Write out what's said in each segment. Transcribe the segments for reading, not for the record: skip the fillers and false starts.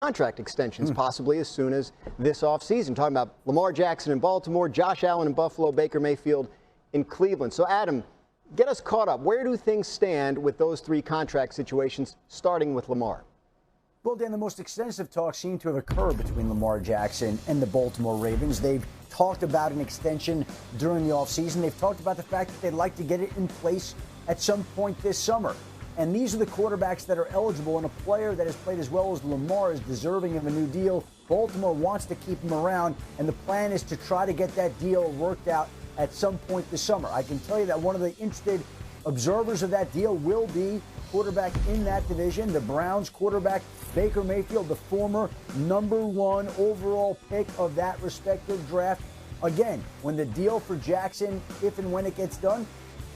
contract extensions possibly as soon as this offseason. Talking about Lamar Jackson in Baltimore, Josh Allen in Buffalo, Baker Mayfield in Cleveland. So, Adam, get us caught up. Where do things stand with those three contract situations, starting with Lamar? Well, Dan, the most extensive talks seem to have occurred between Lamar Jackson and the Baltimore Ravens. They've talked about an extension during the offseason. They've talked about the fact that they'd like to get it in place at some point this summer. And these are the quarterbacks that are eligible, and a player that has played as well as Lamar is deserving of a new deal. Baltimore wants to keep him around, and the plan is to try to get that deal worked out at some point this summer. I can tell you that one of the interested observers of that deal will be quarterback in that division, the Browns quarterback, Baker Mayfield, the former #1 overall pick of that respective draft. Again, when the deal for Jackson, if and when it gets done,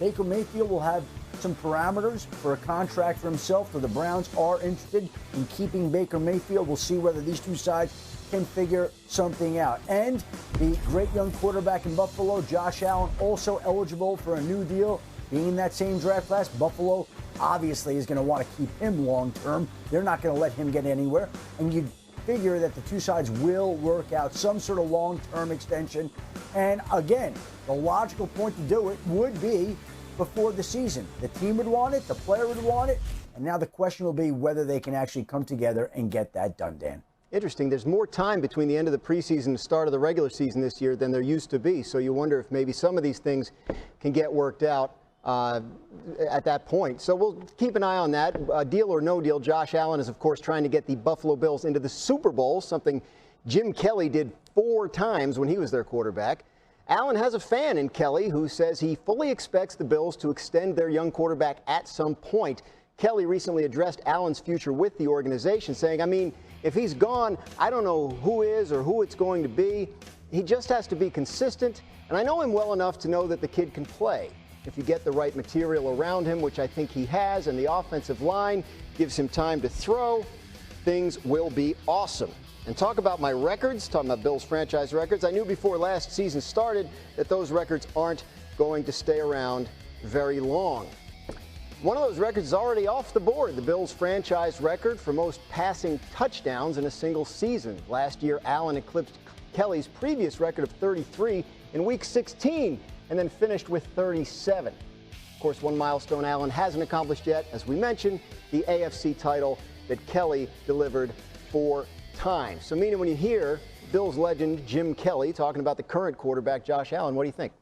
Baker Mayfield will have some parameters for a contract for himself, so the Browns are interested in keeping Baker Mayfield. We'll see whether these two sides can figure something out. And the great young quarterback in Buffalo, Josh Allen, also eligible for a new deal. Being in that same draft class, Buffalo obviously is going to want to keep him long term. They're not going to let him get anywhere. And you'd figure that the two sides will work out some sort of long-term extension. And again, the logical point to do it would be before the season. The team would want it, the player would want it, and now the question will be whether they can actually come together and get that done, Dan. Interesting. There's more time between the end of the preseason and the start of the regular season this year than there used to be. So you wonder if maybe some of these things can get worked out at that point. So we'll keep an eye on that. Deal or no deal, Josh Allen is, of course, trying to get the Buffalo Bills into the Super Bowl, something Jim Kelly did 4 times when he was their quarterback. Allen has a fan in Kelly who says he fully expects the Bills to extend their young quarterback at some point. Kelly recently addressed Allen's future with the organization, saying, I mean, if he's gone, I don't know who is or who it's going to be. He just has to be consistent, and I know him well enough to know that the kid can play. If you get the right material around him, which I think he has, and the offensive line gives him time to throw, things will be awesome. And talk about my records, talking about Bills franchise records. I knew before last season started that those records aren't going to stay around very long. One of those records is already off the board, the Bills franchise record for most passing touchdowns in a single season. Last year, Allen eclipsed Kelly's previous record of 33 in Week 16 and then finished with 37. Of course, one milestone Allen hasn't accomplished yet, as we mentioned, the AFC title that Kelly delivered 4 times. So, Mina, when you hear Bills legend Jim Kelly talking about the current quarterback, Josh Allen, what do you think?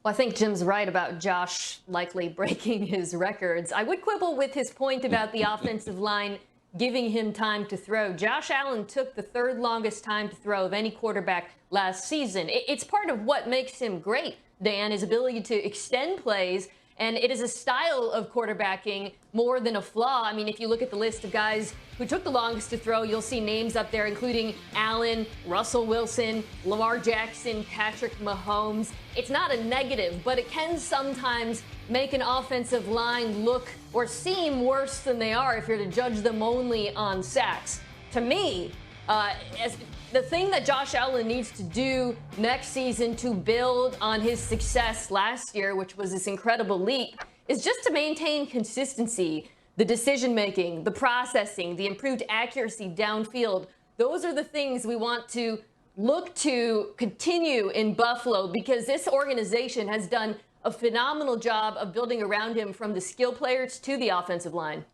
Well, I think Jim's right about Josh likely breaking his records. I would quibble with his point about the offensive line giving him time to throw. Josh Allen took the 3rd longest time to throw of any quarterback last season. It's part of what makes him great, Dan, his ability to extend plays. And it is a style of quarterbacking more than a flaw. I mean, if you look at the list of guys who took the longest to throw, you'll see names up there, including Allen, Russell Wilson, Lamar Jackson, Patrick Mahomes. It's not a negative, but it can sometimes make an offensive line look or seem worse than they are if you're to judge them only on sacks. To me, the thing that Josh Allen needs to do next season to build on his success last year, which was this incredible leap, is just to maintain consistency, the decision-making, the processing, the improved accuracy downfield. Those are the things we want to look to continue in Buffalo, because this organization has done a phenomenal job of building around him from the skill players to the offensive line.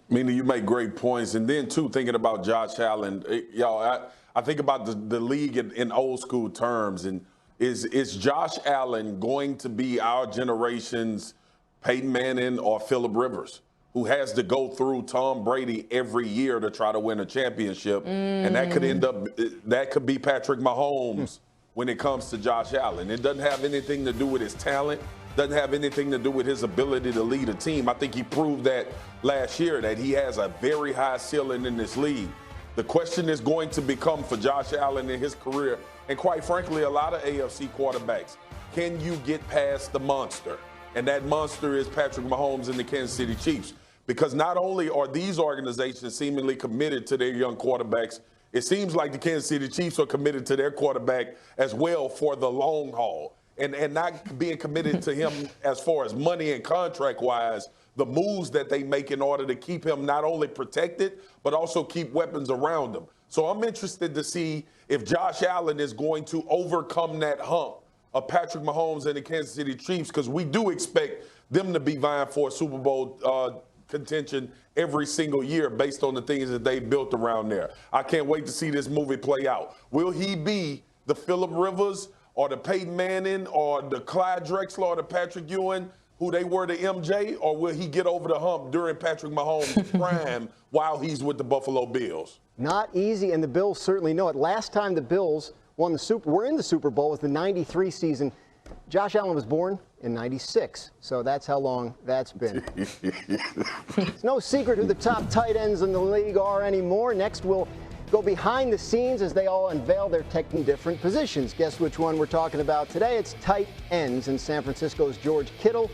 Mina, you make great points. And then, too, thinking about Josh Allen, I think about the league in old school terms. And is Josh Allen going to be our generation's Peyton Manning or Phillip Rivers, who has to go through Tom Brady every year to try to win a championship? And that could be Patrick Mahomes when it comes to Josh Allen. It doesn't have anything to do with his talent. Doesn't have anything to do with his ability to lead a team. I think he proved that last year, that he has a very high ceiling in this league. The question is going to become for Josh Allen in his career, and quite frankly, a lot of AFC quarterbacks, can you get past the monster? And that monster is Patrick Mahomes and the Kansas City Chiefs. Because not only are these organizations seemingly committed to their young quarterbacks, it seems like the Kansas City Chiefs are committed to their quarterback as well for the long haul. And not being committed to him as far as money and contract-wise, the moves that they make in order to keep him not only protected, but also keep weapons around him. So I'm interested to see if Josh Allen is going to overcome that hump of Patrick Mahomes and the Kansas City Chiefs, because we do expect them to be vying for a Super Bowl contention every single year based on the things that they built around there. I can't wait to see this movie play out. Will he be the Phillip Rivers or the Peyton Manning or the Clyde Drexler or the Patrick Ewing, who they were to MJ, or will he get over the hump during Patrick Mahomes' prime while he's with the Buffalo Bills? Not easy, and the Bills certainly know it. Last time the Bills were in the Super Bowl was the '93 season. Josh Allen was born in '96, so that's how long that's been. It's no secret who the top tight ends in the league are anymore. Next, we'll go behind the scenes as they all unveil their tech in different positions. Guess which one we're talking about today? It's tight ends, and San Francisco's George Kittle,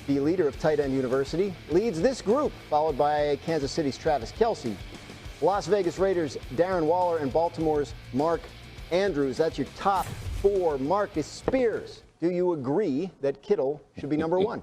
the leader of Tight End University, leads this group, followed by Kansas City's Travis Kelce, Las Vegas Raiders' Darren Waller, and Baltimore's Mark Andrews. That's your top four. Marcus Spears, do you agree that Kittle should be number one?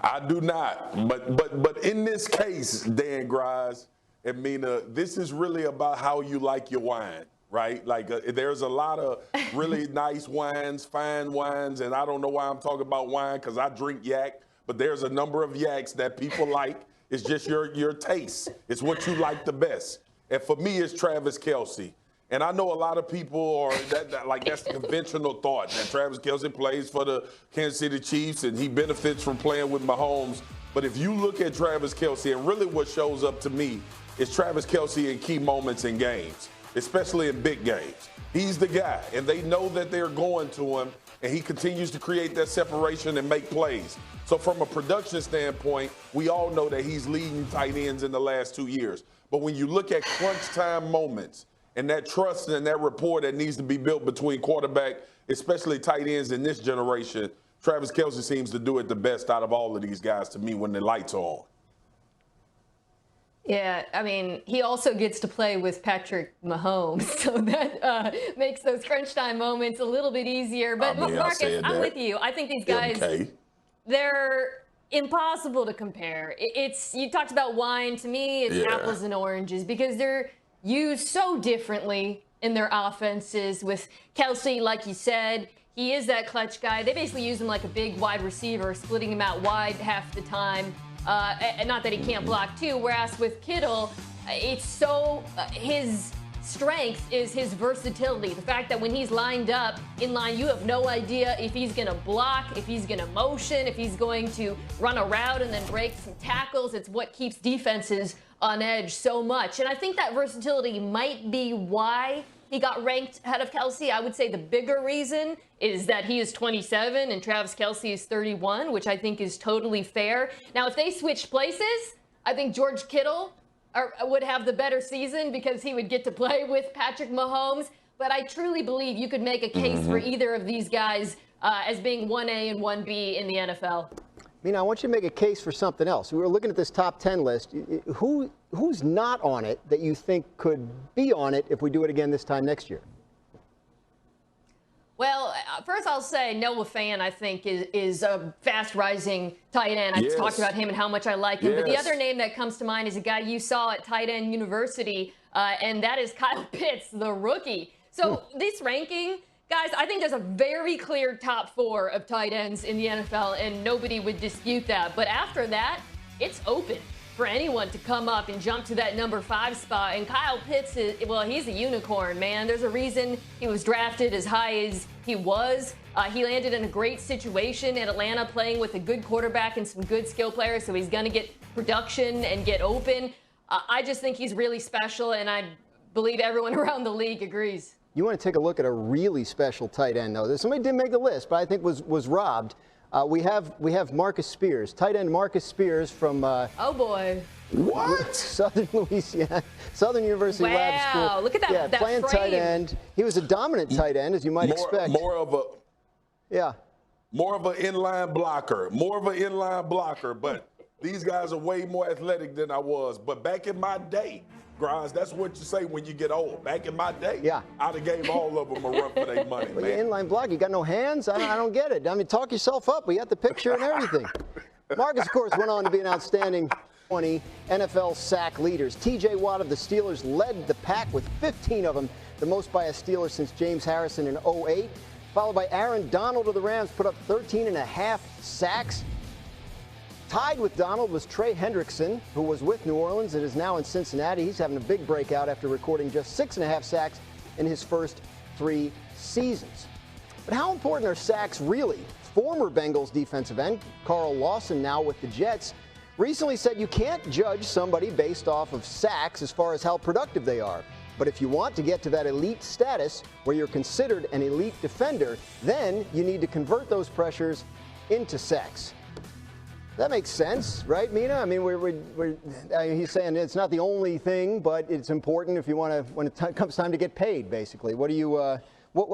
I do not. But in this case, Dan Grise and Mina, this is really about how you like your wine, right? Like there's a lot of really nice wines, fine wines, and I don't know why I'm talking about wine because I drink yak, but there's a number of yaks that people like. It's just your taste. It's what you like the best. And for me, it's Travis Kelce. And I know a lot of people are that's the conventional thought that Travis Kelce plays for the Kansas City Chiefs and he benefits from playing with Mahomes. But if you look at Travis Kelce, and really what shows up to me is Travis Kelce in key moments in games, especially in big games. He's the guy, and they know that they're going to him, and he continues to create that separation and make plays. So from a production standpoint, we all know that he's leading tight ends in the last 2 years. But when you look at crunch time moments and that trust and that rapport that needs to be built between quarterback, especially tight ends in this generation, Travis Kelce seems to do it the best out of all of these guys to me when the lights are on. Yeah, I mean, he also gets to play with Patrick Mahomes, so that makes those crunch time moments a little bit easier. But Marcus, I'm with you. I think these guys, they're impossible to compare. You talked about wine. To me, it's apples and oranges because they're used so differently in their offenses. With Kelce, like you said, he is that clutch guy. They basically use him like a big wide receiver, splitting him out wide half the time. And not that he can't block too, whereas with Kittle, it's so his strength is his versatility. The fact that when he's lined up in line, you have no idea if he's going to block, if he's going to motion, if he's going to run a route and then break some tackles. It's what keeps defenses on edge so much. And I think that versatility might be why he got ranked ahead of Kelce. I would say the bigger reason is that he is 27 and Travis Kelce is 31, which I think is totally fair. Now, if they switched places, I think George Kittle would have the better season because he would get to play with Patrick Mahomes. But I truly believe you could make a case for either of these guys as being 1A and 1B in the NFL. Mina, I want you to make a case for something else. We were looking at this top 10 list. Who's not on it that you think could be on it if we do it again this time next year? Well, first I'll say Noah Fant, I think, is a fast-rising tight end. I talked about him and how much I like him. But the other name that comes to mind is a guy you saw at Tight End University, and that is Kyle Pitts, the rookie. So this ranking, guys, I think there's a very clear top four of tight ends in the NFL, and nobody would dispute that. But after that, it's open for anyone to come up and jump to that number 5 spot. And Kyle Pitts, he's a unicorn, man. There's a reason he was drafted as high as he was. He landed in a great situation in Atlanta playing with a good quarterback and some good skill players, so he's going to get production and get open. I just think he's really special, and I believe everyone around the league agrees. You want to take a look at a really special tight end, though. Somebody didn't make the list, but I think was robbed. We have Marcus Spears, tight end Marcus Spears from oh boy, what? Southern Louisiana, Southern University Lab School. Wow, look at that! Yeah, that playing frame. tight end. He was a dominant tight end, as you might expect. More of an inline blocker. But these guys are way more athletic than I was. But back in my day, Grimes, that's what you say when you get old. Back in my day, yeah, I'd have gave all of them a run for their money, well, man. Inline block, you got no hands? I don't get it. I mean, talk yourself up. We got the picture and everything. Marcus, of course, went on to be an outstanding 20 NFL sack leaders. T.J. Watt of the Steelers led the pack with 15 of them, the most by a Steeler since James Harrison in 08. Followed by Aaron Donald of the Rams, put up 13.5 sacks. Tied with Donald was Trey Hendrickson, who was with New Orleans and is now in Cincinnati. He's having a big breakout after recording just 6.5 sacks in his first 3 seasons. But how important are sacks really? Former Bengals defensive end Carl Lawson, now with the Jets, recently said you can't judge somebody based off of sacks as far as how productive they are. But if you want to get to that elite status where you're considered an elite defender, then you need to convert those pressures into sacks. That makes sense, right, Mina? I mean, he's saying it's not the only thing, but it's important if you want to, when it comes time to get paid, basically. What do you,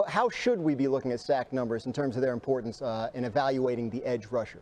how should we be looking at sack numbers in terms of their importance in evaluating the edge rusher?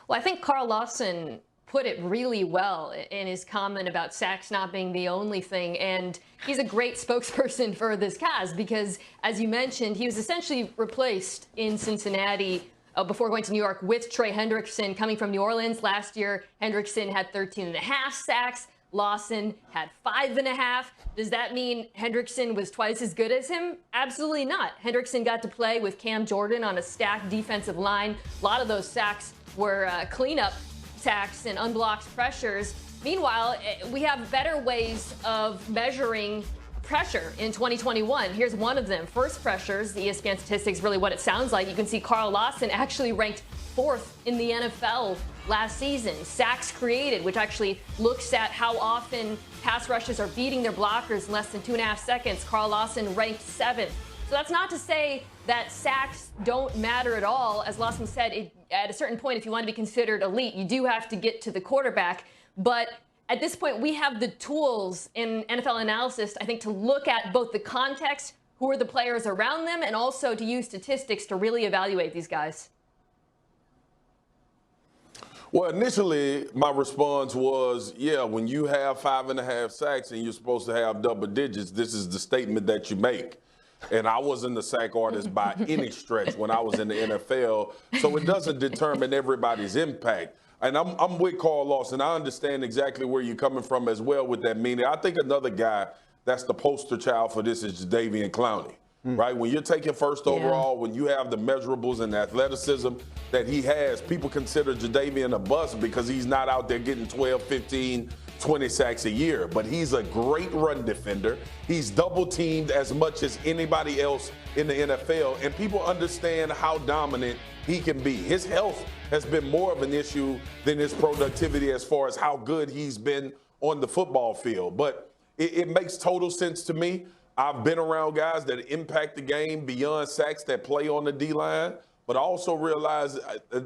Well, I think Carl Lawson put it really well in his comment about sacks not being the only thing. And he's a great spokesperson for this cast because, as you mentioned, he was essentially replaced in Cincinnati before going to New York with Trey Hendrickson coming from New Orleans. Last year, Hendrickson had 13.5 sacks. Lawson had 5.5. Does that mean Hendrickson was twice as good as him? Absolutely not. Hendrickson got to play with Cam Jordan on a stacked defensive line. A lot of those sacks were cleanup sacks and unblocked pressures. Meanwhile, we have better ways of measuring pressure in 2021. Here's one of them. First pressures, the ESPN statistics, really what it sounds like. You can see Carl Lawson actually ranked 4th in the NFL last season. Sacks created, which actually looks at how often pass rushes are beating their blockers in less than 2.5 seconds. Carl Lawson ranked 7th. So that's not to say that sacks don't matter at all. As Lawson said, at a certain point, if you want to be considered elite, you do have to get to the quarterback. But at this point, we have the tools in NFL analysis, I think, to look at both the context, who are the players around them, and also to use statistics to really evaluate these guys. Well, initially, my response was, yeah, when you have 5.5 sacks and you're supposed to have double digits, this is the statement that you make. And I wasn't a sack artist by any stretch when I was in the NFL, so it doesn't determine everybody's impact. And I'm with Carl Lawson. I understand exactly where you're coming from as well with that meaning. I think another guy that's the poster child for this is Jadeveon Clowney, right? When you're taking first overall, when you have the measurables and the athleticism that he has, people consider Jadeveon a bust because he's not out there getting 12, 15, 20 sacks a year. But he's a great run defender. He's double teamed as much as anybody else in the NFL. And people understand how dominant he can be. His health has been more of an issue than his productivity as far as how good he's been on the football field. But it makes total sense to me. I've been around guys that impact the game beyond sacks that play on the D-line, but I also realize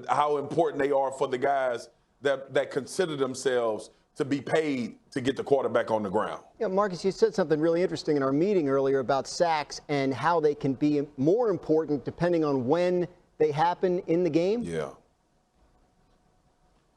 how important they are for the guys that consider themselves to be paid to get the quarterback on the ground. Yeah, Marcus, you said something really interesting in our meeting earlier about sacks and how they can be more important depending on when they happen in the game. Yeah.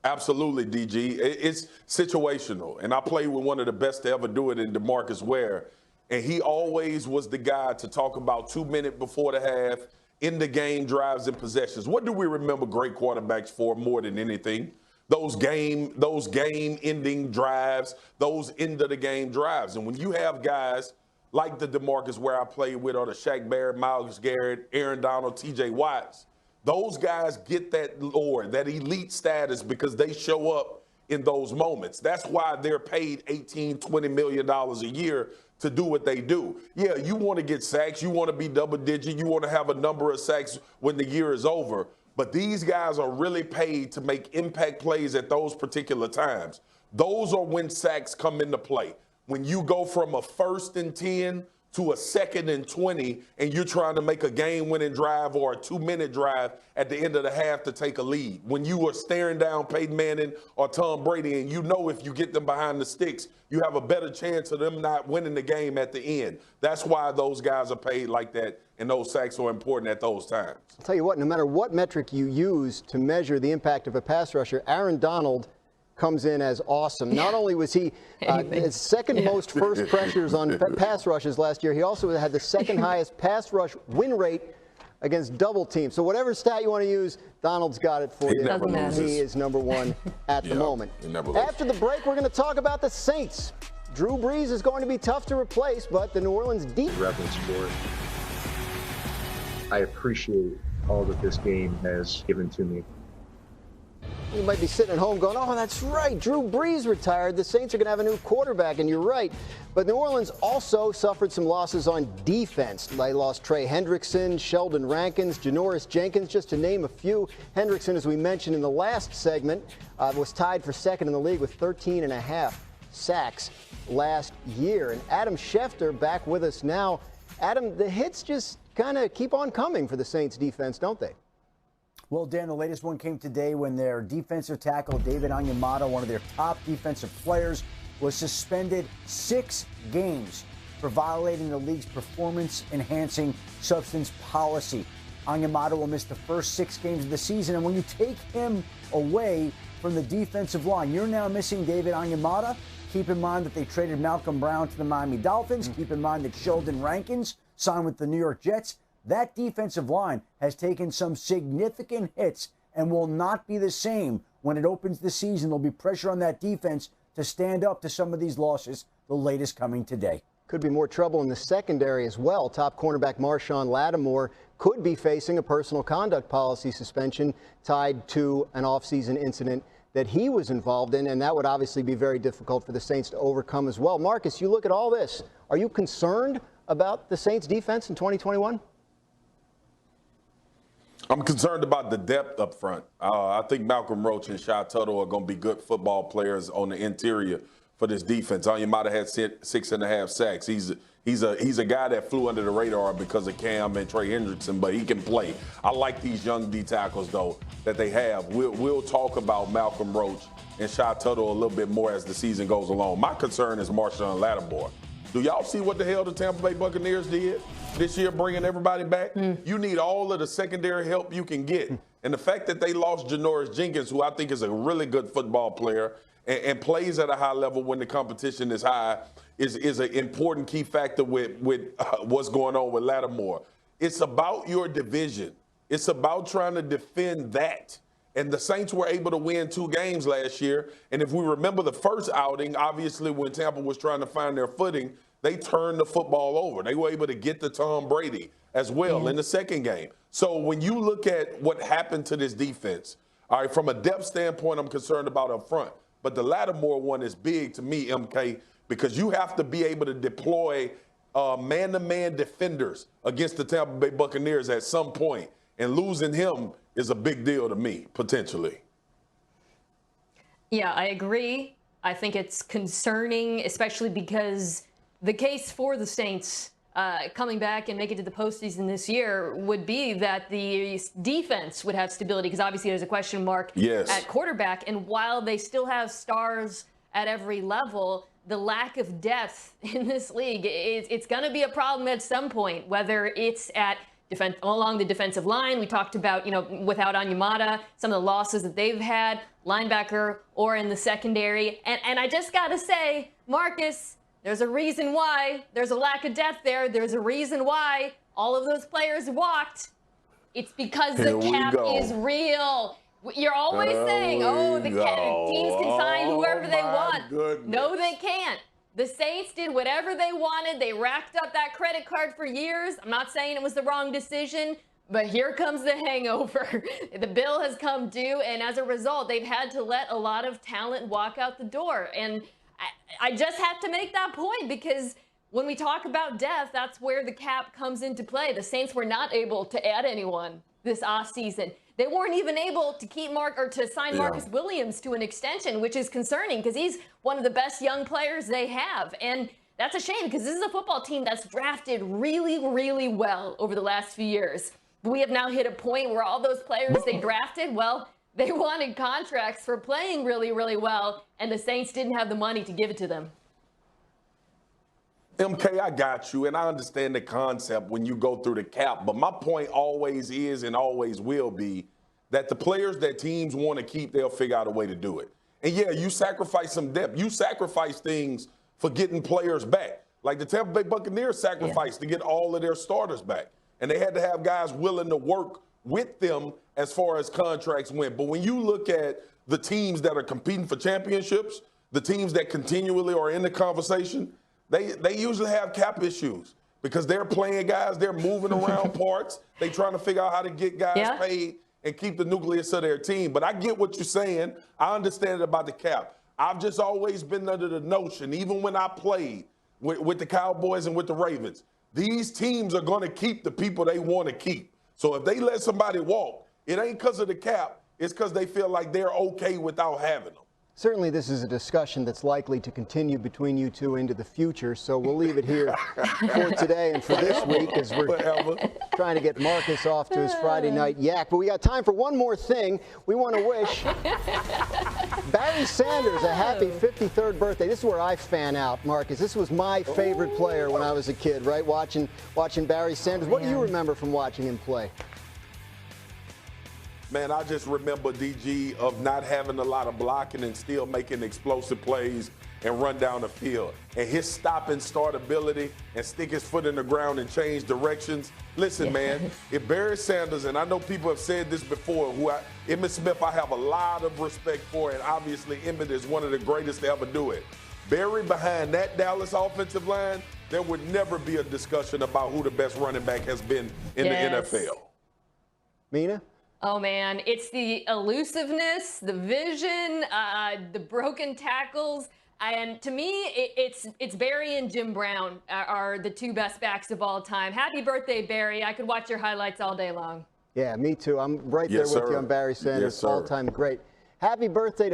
Absolutely, DG. It's situational. And I played with one of the best to ever do it in DeMarcus Ware. And he always was the guy to talk about 2 minutes before the half, in the game drives and possessions. What do we remember great quarterbacks for more than anything? Those game-ending drives, those end-of-the-game drives. And when you have guys like the DeMarcus Ware I played with, or the Shaq Barrett, Myles Garrett, Aaron Donald, T.J. Watts, those guys get that lore, that elite status because they show up in those moments. That's why they're paid $18, $20 million a year to do what they do. Yeah, you want to get sacks. You want to be double digit. You want to have a number of sacks when the year is over. But these guys are really paid to make impact plays at those particular times. Those are when sacks come into play. When you go from a 1st and 10 to a 2nd and 20, and you're trying to make a game-winning drive or a 2-minute drive at the end of the half to take a lead. When you are staring down Peyton Manning or Tom Brady, and you know if you get them behind the sticks, you have a better chance of them not winning the game at the end. That's why those guys are paid like that, and those sacks are important at those times. I'll tell you what, no matter what metric you use to measure the impact of a pass rusher, Aaron Donald comes in as awesome. Not only was he his second most first pressures on pass rushes last year, he also had the second highest pass rush win rate against double teams. So whatever stat you want to use, Donald's got it for you. He is number one at the moment. After the break, we're going to talk about the Saints. Drew Brees is going to be tough to replace, but the New Orleans defense. Reverence for it. I appreciate all that this game has given to me. You might be sitting at home going, oh, that's right, Drew Brees retired. The Saints are going to have a new quarterback, and you're right. But New Orleans also suffered some losses on defense. They lost Trey Hendrickson, Sheldon Rankins, Janoris Jenkins, just to name a few. Hendrickson, as we mentioned in the last segment, was tied for second in the league with 13.5 sacks last year. And Adam Schefter back with us now. Adam, the hits just kind of keep on coming for the Saints defense, don't they? Well, Dan, the latest one came today when their defensive tackle, David Onyemata, one of their top defensive players, was suspended 6 games for violating the league's performance-enhancing substance policy. Onyemata will miss the first 6 games of the season, and when you take him away from the defensive line, you're now missing David Onyemata. Keep in mind that they traded Malcolm Brown to the Miami Dolphins. Keep in mind that Sheldon Rankins signed with the New York Jets. That defensive line has taken some significant hits and will not be the same when it opens the season. There'll be pressure on that defense to stand up to some of these losses, the latest coming today. Could be more trouble in the secondary as well. Top cornerback Marshawn Lattimore could be facing a personal conduct policy suspension tied to an offseason incident that he was involved in, and that would obviously be very difficult for the Saints to overcome as well. Marcus, you look at all this. Are you concerned about the Saints defense in 2021? I'm concerned about the depth up front. I think Malcolm Roach and Shy Tuttle are going to be good football players on the interior for this defense. Onyemata had 6.5 sacks. He's a guy that flew under the radar because of Cam and Trey Hendrickson, but he can play. I like these young D tackles though that they have. We'll talk about Malcolm Roach and Shy Tuttle a little bit more as the season goes along. My concern is Marshawn Lattimore. Do y'all see what the hell the Tampa Bay Buccaneers did this year, bringing everybody back? You need all of the secondary help you can get. And the fact that they lost Janoris Jenkins, who I think is a really good football player and plays at a high level when the competition is high, is an important key factor with what's going on with Lattimore. It's about your division. It's about trying to defend that. And the Saints were able to win 2 games last year. And if we remember the first outing, obviously when Tampa was trying to find their footing, they turned the football over. They were able to get to Tom Brady as well in the second game. So when you look at what happened to this defense, all right, from a depth standpoint, I'm concerned about up front. But the Lattimore one is big to me, MK, because you have to be able to deploy man-to-man defenders against the Tampa Bay Buccaneers at some point. And losing him is a big deal to me, potentially. Yeah, I agree. I think it's concerning, especially because the case for the Saints coming back and making it to the postseason this year would be that the defense would have stability, because obviously there's a question mark at quarterback. And while they still have stars at every level, the lack of depth in this league, it's going to be a problem at some point, whether it's at along the defensive line. We talked about, without Onyemata, some of the losses that they've had, linebacker or in the secondary. And I just got to say, Marcus, there's a reason why there's a lack of depth there. There's a reason why all of those players walked. It's because the cap is real. You're always saying, teams can sign whoever they want. Goodness. No, they can't. The Saints did whatever they wanted. They racked up that credit card for years. I'm not saying it was the wrong decision, but here comes the hangover. The bill has come due, and as a result, they've had to let a lot of talent walk out the door. And I just have to make that point, because when we talk about depth, that's where the cap comes into play. The Saints were not able to add anyone this offseason. They weren't even able to keep sign Marcus Williams to an extension, which is concerning because he's one of the best young players they have. And that's a shame, because this is a football team that's drafted really, really well over the last few years. We have now hit a point where all those players they drafted, well, they wanted contracts for playing really, really well, and the Saints didn't have the money to give it to them. MK, I got you, and I understand the concept when you go through the cap, but my point always is and always will be that the players that teams want to keep, they'll figure out a way to do it. And yeah, you sacrifice some depth. You sacrifice things for getting players back. Like the Tampa Bay Buccaneers sacrificed to get all of their starters back. And they had to have guys willing to work with them as far as contracts went. But when you look at the teams that are competing for championships, the teams that continually are in the conversation, they usually have cap issues because they're playing guys, they're moving around parts, they trying to figure out how to get guys paid and keep the nucleus of their team. But I get what you're saying. I understand it about the cap. I've just always been under the notion, even when I played with the Cowboys and with the Ravens, these teams are going to keep the people they want to keep. So if they let somebody walk, it ain't because of the cap. It's because they feel like they're okay without having them. Certainly, this is a discussion that's likely to continue between you two into the future, so we'll leave it here for today and for this week as we're trying to get Marcus off to his Friday night yak. But we got time for one more thing. We want to wish Barry Sanders a happy 53rd birthday. This is where I fan out, Marcus. This was my favorite player when I was a kid, right? Watching Barry Sanders. What do you remember from watching him play? Man, I just remember DG of not having a lot of blocking and still making explosive plays and run down the field. And his stop and start ability and stick his foot in the ground and change directions. Listen, man, if Barry Sanders, and I know people have said this before, Emmitt Smith I have a lot of respect for, and obviously Emmitt is one of the greatest to ever do it. Barry behind that Dallas offensive line, there would never be a discussion about who the best running back has been in the NFL. Mina? Oh, man, it's the elusiveness, the vision, the broken tackles. And to me, it's Barry and Jim Brown are the two best backs of all time. Happy birthday, Barry. I could watch your highlights all day long. Yeah, me too. I'm right there with you on Barry Sanders, all-time great. Happy birthday to